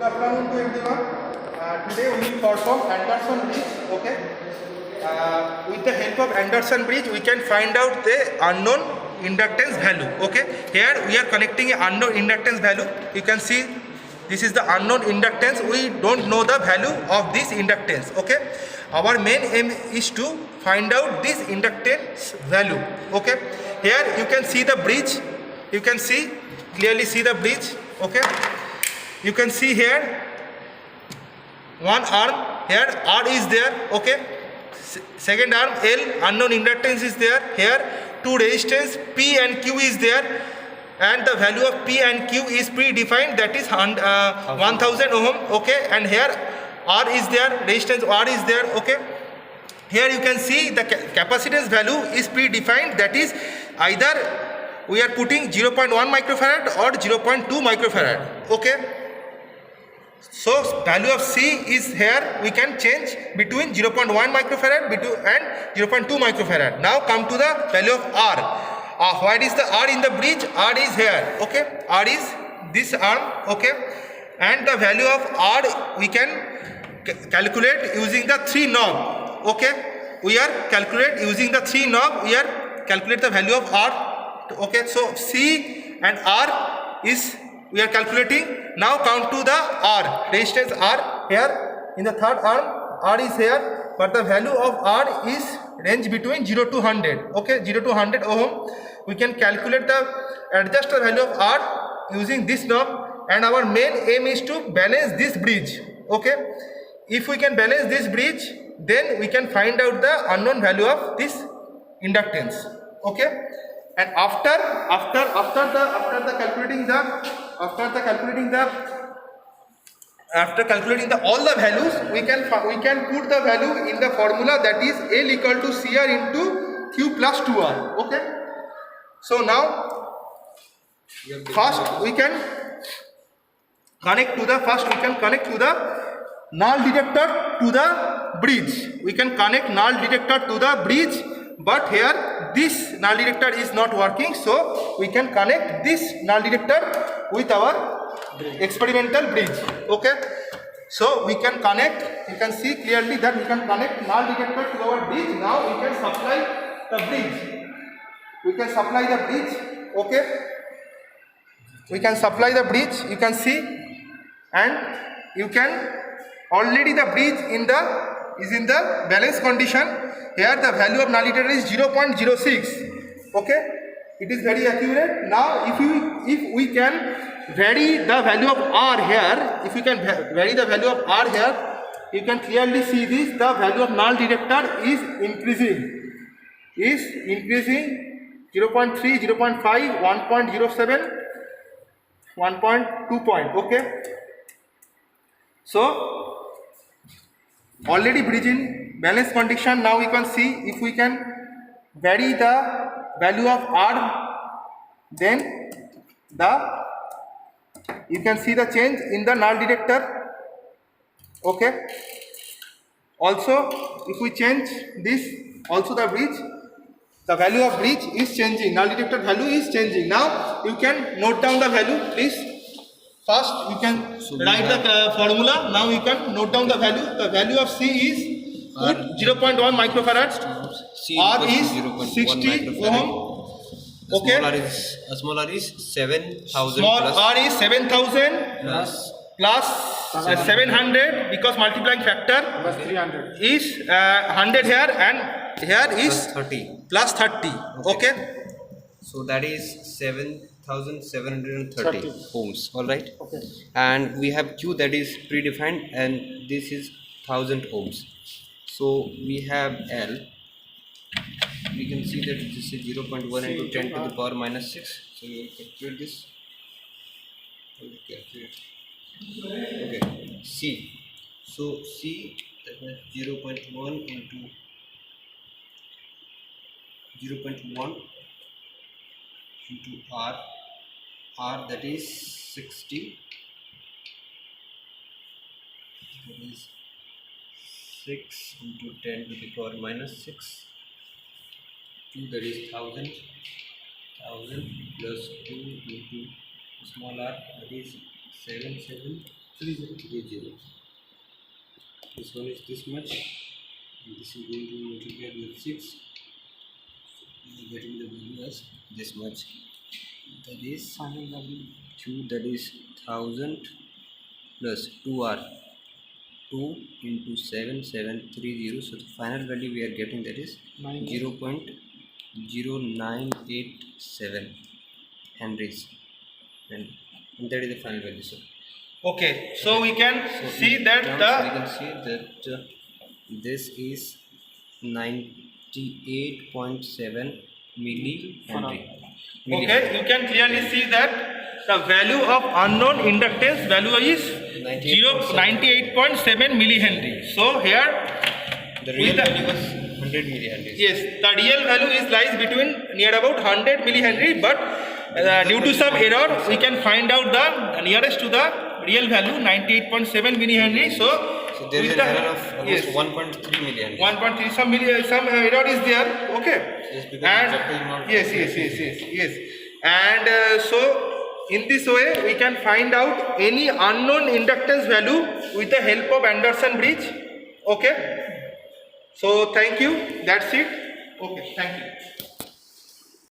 afternoon to everyone. Today we will perform Anderson bridge. Okay. With the help of Anderson bridge, we can find out the unknown inductance value. Okay. Here we are connecting an unknown inductance value. You can see this is the unknown inductance. We don't know the value of this inductance. Okay. Our main aim is to find out this inductance value. Okay. Here you can see the bridge. You can see clearly see the bridge. Okay. You can see here one arm, here R is there. Okay. Second arm L, unknown inductance is there. Here two resistance P and Q is there, and the value of P and Q is predefined, that is 1000 ohm. Okay. And here R is there, resistance R is there. Okay. Here you can see the capacitance value is predefined, that is either we are putting 0.1 microfarad or 0.2 microfarad. Okay. So value of C is here, we can change between 0.1 microfarad and 0.2 microfarad. Now come to the value of R. What is the R in the bridge? R is here. Okay. R is this arm. Okay. And the value of R we can calculate using the 3 knob. Okay. We are calculate using the 3 knob. We are calculate the value of R. Okay. So C and R is we are calculating. Now count to the R, resistance R. Here in the third arm R is here, but the value of R is range between 0 to 100. Okay, 0 to 100 ohm. We can calculate adjust the value of R using this knob, and our main aim is to balance this bridge. Okay, if we can balance this bridge, then we can find out the unknown value of this inductance. Okay. And after calculating all the values, we can put the value in the formula, that is L equal to CR into Q plus 2R. Okay. So now first we can connect to the null detector to the bridge. We can connect null detector to the bridge, but here this null detector is not working, so we can connect this null detector with our experimental bridge. Okay. So we can connect, you can see clearly that we can connect null detector to our bridge. Now we can supply the bridge. Okay. We can supply the bridge, you can see, and you can already the bridge is in the balance condition. Here the value of null detector is 0.06. Okay, it is very accurate. Now if we can vary the value of R here, if you can vary the value of R here, you can clearly see this, the value of null detector is increasing 0.3, 0.5, 1.07, 1.2 point. Okay, so already bridge in balance condition. Now we can see if we can vary the value of R, then you can see the change in the null detector. Okay. Also if we change this, also the bridge, the value of bridge is changing, null detector value is changing. Now you can note down the value, please. First you can write the formula. Now you can note down the value. The value of C is 0.1 microfarad. R is 60 ohm. Okay. Small r is 7,000. Small r is 7,000 plus 700, because multiplying factor plus 300 is 100 here, and here is plus 30. Okay. So that is 7,730 ohms. All right. Okay. And we have Q that is predefined, and this is 1000 ohms. So we have L. We can see that this is 0.1 into 10 to the power minus 6. So we will calculate this. Okay. C. So C, that is 0.1 into 0.1 into R, that is 60, that is 6 into 10 to the power minus 6, 2, that is 1000 plus 2 into small r, that is 7 30. This one is this much. And this is going to multiply with 6. We are getting the value as this much. That is Q, that is 1000 plus 2R. 2 into 7730. So the final value we are getting, that is 0.0987 Henrys. And that is the final value, sir. Okay, so we can So see in that terms, the we can see that this is 98.7 milli Henry. okay, you can clearly see that the value of unknown inductance value is 98.7 millihenry. So here The with real the- value was 100 milli Henry. yes, the real value is lies between near about 100 millihenry, but due to some error we can find out the nearest to the real value 98.7 millihenry. So So there is with an the- error of almost yes, 1.3 milli Henry. 1.3 some error is there. Okay, Yes, because and the chapter is not- yes, and so in this way we can find out any unknown inductance value with the help of Anderson bridge. Okay, so thank you, that's it. Okay, thank you.